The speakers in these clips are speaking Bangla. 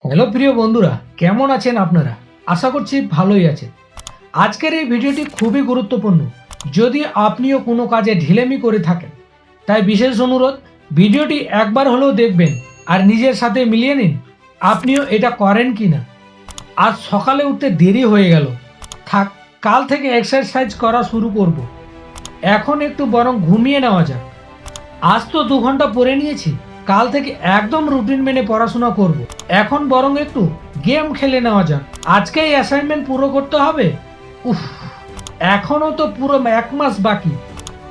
হ্যালো প্রিয় বন্ধুরা, কেমন আছেন আপনারা? আশা করছি ভালোই আছেন। আজকের এই ভিডিওটি খুবই গুরুত্বপূর্ণ যদি আপনিও কোনো কাজে ঢিলেমি করে থাকেন। তাই বিশেষ অনুরোধ, ভিডিওটি একবার হলেও দেখবেন আর নিজের সাথে মিলিয়ে নিন আপনিও এটা করেন কি না। আজ সকালে উঠতে দেরি হয়ে গেল, থাক কাল থেকে এক্সারসাইজ করা শুরু করব। এখন একটু বরং ঘুমিয়ে নেওয়া যাক। আজ তো 2 ঘন্টা পড়ে নিয়েছি, কাল থেকে একদম রুটিন মেনে পড়াশোনা করব। এখন বরং একটু গেম খেলে নেওয়া যাক, আজকেই অ্যাসাইনমেন্ট পুরো করতে হবে। উফ, এখনও তো পুরো 1 মাস বাকি।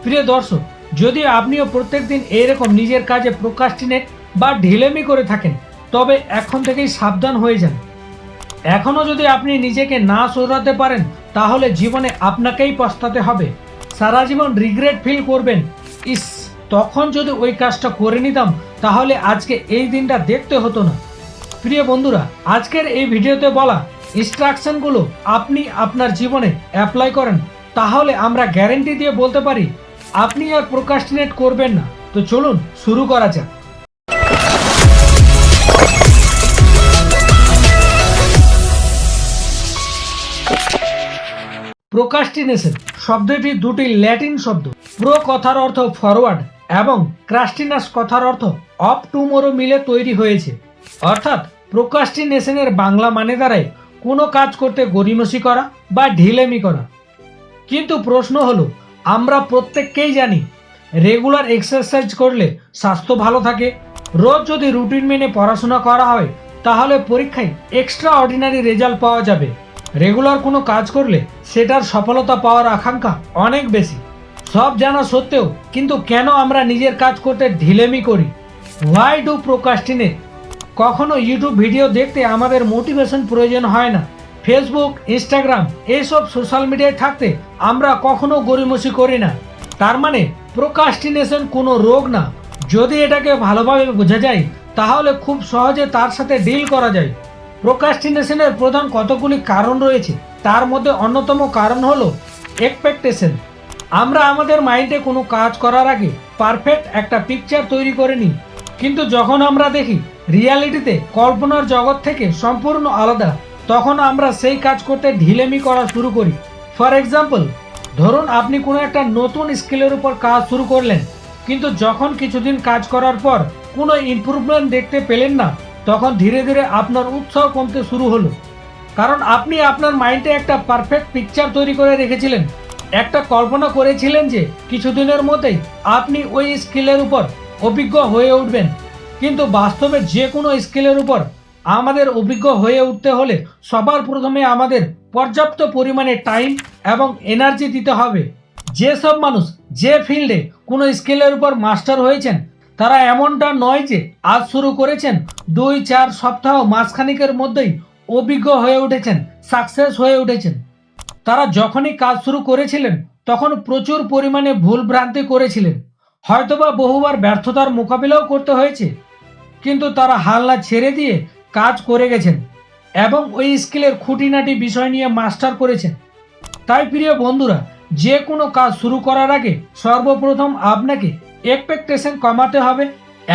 প্রিয় দর্শক, যদি আপনিও প্রত্যেকদিন এরকম নিজের কাজে প্রোক্রাস্টিনেট বা ঢিলেমি করে থাকেন, তবে এখন থেকেই সাবধান হয়ে যান। এখনও যদি আপনি নিজেকে না শোধরাতে পারেন, তাহলে জীবনে আপনাকেই পস্তাতে হবে। সারা জীবন রিগ্রেট ফিল করবেন, ইস তখন যদি ওই কাজটা করে নিতাম তাহলে আজকে এই দিনটা দেখতে হতো না। প্রিয় বন্ধুরা, আজকের এই ভিডিওতে বলা ইনস্ট্রাকশনগুলো আপনি আপনার জীবনে অ্যাপ্লাই করেন, তাহলে আমরা গ্যারেন্টি দিয়ে বলতে পারি আপনি আর প্রোক্রাস্টিনেট করবেন না। তো চলুন শুরু করা যাক। প্রোক্রাস্টিনেশন শব্দটি দুটি ল্যাটিন শব্দ। প্রো কথার অর্থ ফরওয়ার্ড এবং ক্রাস্টিনাস কথার অর্থ অফ টুমোরো মিলে তৈরি হয়েছে। অর্থাৎ প্রোক্রাস্টিনেশনের বাংলা মানে দাঁড়ায় কোনো কাজ করতে গড়িমসি করা বা ঢিলেমি করা। কিন্তু প্রশ্ন হলো, আমরা প্রত্যেককেই জানি রেগুলার এক্সারসাইজ করলে স্বাস্থ্য ভালো থাকে, রোজ যদি রুটিন মেনে পড়াশোনা করা হয় তাহলে পরীক্ষায় এক্সট্রা অর্ডিনারি রেজাল্ট পাওয়া যাবে। রেগুলার কোনো কাজ করলে সেটার সফলতা পাওয়ার আকাঙ্ক্ষা অনেক বেশি। সব জানা সত্ত্বেও কিন্তু কেন আমরা নিজের কাজ করতে ঢিলেমি করি? Why do procrastinate? কখনো ইউটিউব ভিডিও দেখতে আমাদের মোটিভেশন প্রয়োজন হয় না। ফেসবুক, ইনস্টাগ্রাম এইসব সোশ্যাল মিডিয়ায় থাকতে আমরা কখনো গড়িমসি করি না। তার মানে প্রোক্রাস্টিনেশন কোনো রোগ না। যদি এটাকে ভালোভাবে বোঝা যায় তাহলে খুব সহজে তার সাথে ডিল করা যায়। প্রোক্রাস্টিনেশনের প্রধান কতগুলি কারণ রয়েছে, তার মধ্যে অন্যতম কারণ হলো এক্সপেকটেশন। আমরা আমাদের মাইন্ডে কোনো কাজ করার আগে পারফেক্ট একটা পিকচার তৈরি করে নিই, কিন্তু যখন আমরা দেখি রিয়ালিটিতে কল্পনার জগৎ থেকে সম্পূর্ণ আলাদা, তখন আমরা সেই কাজ করতে ঢিলেমি করা শুরু করি। ফর এক্সাম্পল, ধরুন আপনি কোনো একটা নতুন স্কিলের উপর কাজ শুরু করলেন, কিন্তু যখন কিছুদিন কাজ করার পর কোনো ইমপ্রুভমেন্ট দেখতে পেলেন না, তখন ধীরে ধীরে আপনার উৎসাহ কমতে শুরু হলো। কারণ আপনি আপনার মাইন্ডে একটা পারফেক্ট পিকচার তৈরি করে রেখেছিলেন, একটা কল্পনা করেছিলেন যে কিছুদিনের মধ্যেই আপনি ওই স্কিলের উপর অভিজ্ঞ হয়ে উঠবেন। কিন্তু বাস্তবে যে কোনো স্কিলের উপর আমাদের অভিজ্ঞ হয়ে উঠতে হলে সবার প্রথমে আমাদের পর্যাপ্ত পরিমাণে টাইম এবং এনার্জি দিতে হবে। যেসব মানুষ যে ফিল্ডে কোনো স্কিলের উপর মাস্টার হয়েছেন, তারা এমনটা নয় যে আজ শুরু করেছেন, 2-4 সপ্তাহ মাসখানিকের মধ্যেই অভিজ্ঞ হয়ে উঠেছেন, সাকসেস হয়ে উঠেছেন। তারা যখনই কাজ শুরু করেছিলেন তখন প্রচুর পরিমাণে ভুল ভ্রান্তি করেছিলেন, হয়তোবা বহুবার ব্যর্থতার মোকাবিলাও করতে হয়েছে, কিন্তু তারা হাল না ছেড়ে দিয়ে কাজ করে গেছেন এবং ওই স্কিলের খুঁটিনাটি বিষয় নিয়ে মাস্টার করেছেন। তাই প্রিয় বন্ধুরা, যে কোনো কাজ শুরু করার আগে সর্বপ্রথম আপনাকে এক্সপেকটেশন কমাতে হবে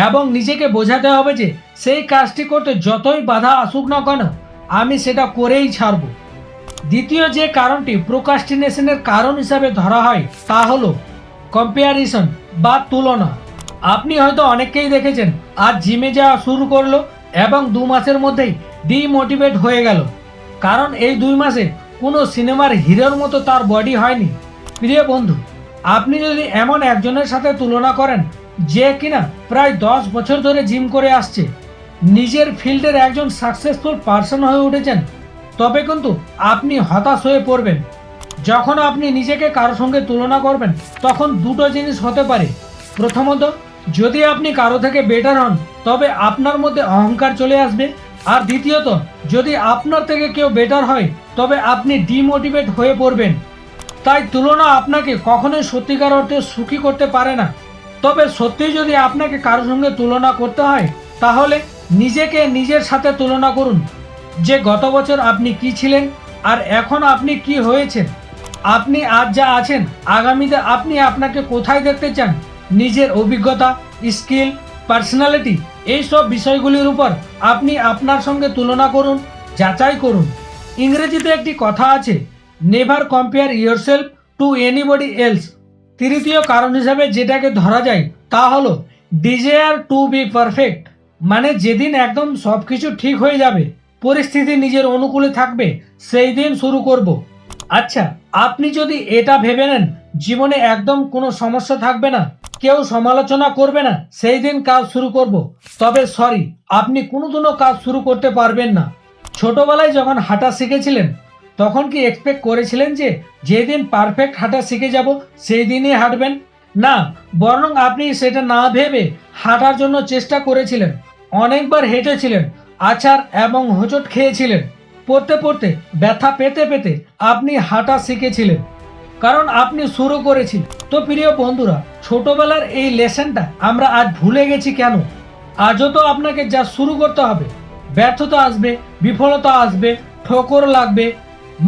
এবং নিজেকে বোঝাতে হবে যে সেই কাজটি করতে যতই বাধা আসুক না কেন আমি সেটা করেই ছাড়ব। দ্বিতীয় যে কারণটি প্রোক্রাস্টিনেশনের কারণ হিসাবে ধরা হয় তা হলো কম্পেয়ারিসন বা তুলনা। আপনি হয়তো অনেককেই দেখেছেন আজ জিমে যাওয়া শুরু করলো এবং 2 মাসের মধ্যেই ডিমোটিভেট হয়ে গেল, কারণ এই 2 মাসে কোনো সিনেমার হিরোর মতো তার বডি হয়নি। প্রিয় বন্ধু, আপনি যদি এমন একজনের সাথে তুলনা করেন যে কিনা প্রায় 10 বছর ধরে জিম করে আসছে, নিজের ফিল্ডের একজন সাকসেসফুল পার্সন হয়ে উঠেছেন, তবে কিন্তু আপনি হতাশ হয়ে পড়বেন। যখন আপনি নিজেকে কারো সঙ্গে তুলনা করবেন তখন দুটো জিনিস হতে পারে। প্রথমত, যদি আপনি কারো থেকে বেটার হন তবে আপনার মধ্যে অহংকার চলে আসবে, আর দ্বিতীয়ত, যদি আপনার থেকে কেউ বেটার হয় তবে আপনি ডিমোটিভেট হয়ে পড়বেন। তাই তুলনা আপনাকে কখনোই সত্যিকার অর্থে সুখী করতে পারে না। তবে সত্যিই যদি আপনাকে কারো সঙ্গে তুলনা করতে হয় তাহলে নিজেকে নিজের সাথে তুলনা করুন, যে গত বছর আপনি কি ছিলেন আর এখন আপনি কি হয়েছেন। আপনি আজ যা আছেন, আগামীতে আপনি আপনাকে কোথায় দেখতে চান, নিজের অভিজ্ঞতা, স্কিল পার্সোনালিটি, এই সব বিষয়গুলির উপর আপনি আপনার সঙ্গে তুলনা করুন, যাচাই করুন। ইংরেজিতে একটি কথা আছে, never compare yourself two anybody else. তৃতীয় কারণ হিসাবে যেটাকে ধরা যায় তা হলো ডিজায়ার টু বি পারফেক্ট, মানে যেদিন একদম সব কিছু ঠিক হয়ে যাবে, পরিস্থিতি নিজের অনুকূলে থাকবে, সেই দিন শুরু করব। আচ্ছা, আপনি যদি এটা ভেবে নেন জীবনে একদম কোনো সমস্যা থাকবে না, কেউ সমালোচনা করবে না, সেই দিন কাজ শুরু করব, তবে সরি, আপনি কোনোদিনও কাজ শুরু করতে পারবেন না। ছোটবেলায় যখন হাঁটা শিখেছিলেন তখন কি এক্সপেক্ট করেছিলেন যে যেদিন পারফেক্ট হাঁটা শিখে যাব সেই দিনই হাঁটবেন? না, বরং আপনি সেটা না ভেবে হাঁটার জন্য চেষ্টা করেছিলেন, অনেকবার হেঁটেছিলেন, আছাড় এবং হোঁচট খেয়েছিলেন, পড়তে পড়তে ব্যথা পেতে পেতে আপনি হাঁটা শিখেছিলেন, কারণ আপনি শুরু করেছিলেন। তো প্রিয় বন্ধুরা, ছোটবেলার এই লেসনটা আমরা আজ ভুলে গেছি কেন? আজও তো আপনাকে যা শুরু করতে হবে। ব্যর্থতা আসবে, বিফলতা আসবে, ঠোকর লাগবে,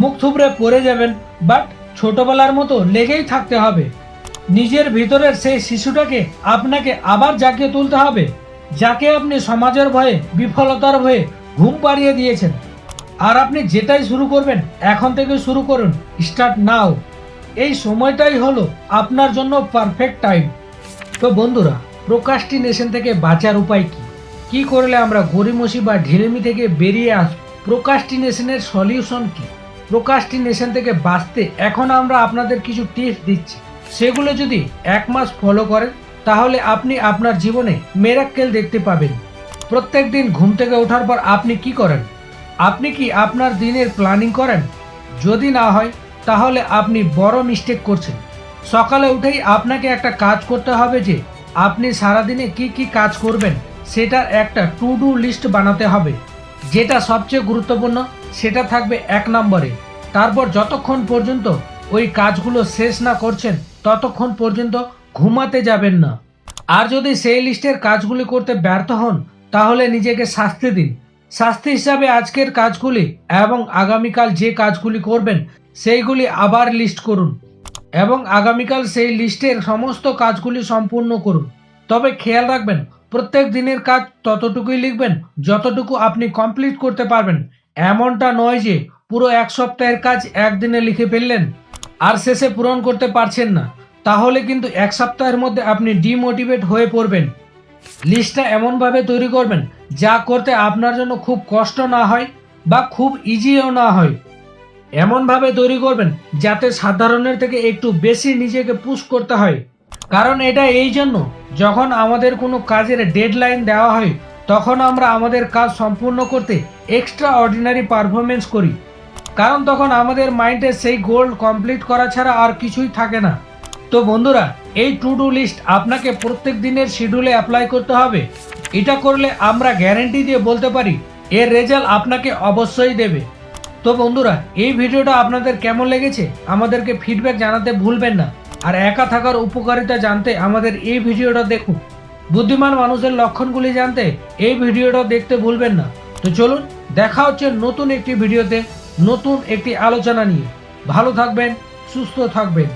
মুখ থুবড়ে পড়ে যাবেন, বাট ছোটবেলার মতো লেগেই থাকতে হবে। নিজের ভিতরের সেই শিশুটাকে আপনাকে আবার জাগিয়ে তুলতে হবে, যাকে আপনি সমাজের ভয়ে, বিফলতার ভয়ে ঘুম পাড়িয়ে দিয়েছেন। আর আপনি যেটাই শুরু করবেন এখন থেকে শুরু করুন, স্টার্ট নাও। এই সময়টাই হলো আপনার জন্য পারফেক্ট টাইম। তো বন্ধুরা, প্রোক্রাস্টিনেশন থেকে বাঁচার উপায় কি? কি করলে আমরা গড়িমসি বা ঢিলেমি থেকে বেরিয়ে আসব? প্রোক্রাস্টিনেশনের সলিউশন কি? প্রোক্রাস্টিনেশন থেকে বাঁচতে এখন আমরা আপনাদের কিছু টিপস দিচ্ছি, সেগুলো যদি 1 মাস ফলো করেন তাহলে আপনি আপনার জীবনে মিরাক্কেল দেখতে পাবেন। প্রত্যেক দিন ঘুম থেকে ওঠার পর আপনি কি করেন? আপনি কি আপনার দিনের প্ল্যানিং করেন? যদি না হয় তাহলে আপনি বড় মিস্টেক করছেন। সকালে উঠেই আপনাকে একটা কাজ করতে হবে যে আপনি সারাদিনে কি কি কাজ করবেন সেটার একটা টু ডু লিস্ট বানাতে হবে। যেটা সবচেয়ে গুরুত্বপূর্ণ সেটা থাকবে 1 নম্বরে। তারপর যতক্ষণ পর্যন্ত ওই কাজগুলো শেষ না করছেন ততক্ষণ পর্যন্ত ঘুমাতে যাবেন না। আর যদি সেই লিস্টের কাজগুলি করতে ব্যর্থ হন তাহলে নিজেকে শাস্তি দিন। শাস্তি হিসাবে আজকের কাজগুলি এবং আগামীকাল যে কাজগুলি করবেন সেইগুলি আবার লিস্ট করুন এবং আগামীকাল সেই লিস্টের সমস্ত কাজগুলি সম্পূর্ণ করুন। তবে খেয়াল রাখবেন, প্রত্যেক দিনের কাজ ততটুকুই লিখবেন যতটুকু আপনি কমপ্লিট করতে পারবেন। এমনটা নয় যে পুরো 1 সপ্তাহের কাজ একদিনে লিখে ফেললেন আর শেষে পূরণ করতে পারছেন না, তাহলে কিন্তু 1 সপ্তাহের মধ্যে আপনি ডিমোটিভেট হয়ে পড়বেন। লিস্টটা এমনভাবে তৈরি করবেন যা করতে আপনার জন্য খুব কষ্ট না হয় বা খুব ইজিও না হয়। এমনভাবে তৈরি করবেন যাতে সাধারণের থেকে একটু বেশি নিজেকে পুশ করতে হয়। কারণ এটা এই জন্য, যখন আমাদের কোনো কাজের ডেডলাইন দেওয়া হয় তখন আমরা আমাদের কাজ সম্পূর্ণ করতে এক্সট্রা অর্ডিনারি পারফরমেন্স করি, কারণ তখন আমাদের মাইন্ডে সেই গোল কমপ্লিট করা ছাড়া আর কিছুই থাকে না। তো বন্ধুরা, এই টু ডু লিস্ট আপনাকে প্রত্যেক দিনের শিডিউলে অ্যাপ্লাই করতে হবে। এটা করলে আমরা গ্যারেন্টি দিয়ে বলতে পারি এর রেজাল্ট আপনাকে অবশ্যই দেবে। তো বন্ধুরা, এই ভিডিওটা আপনাদের কেমন লেগেছে আমাদেরকে ফিডব্যাক জানাতে ভুলবেন না। আর একা থাকার উপকারিতা জানতে আমাদের এই ভিডিওটা দেখুন। বুদ্ধিমান মানুষের লক্ষণগুলি জানতে এই ভিডিওটা দেখতে ভুলবেন না। তো চলুন, দেখা হচ্ছে নতুন একটি ভিডিওতে নতুন একটি আলোচনা নিয়ে। ভালো থাকবেন, সুস্থ থাকবেন।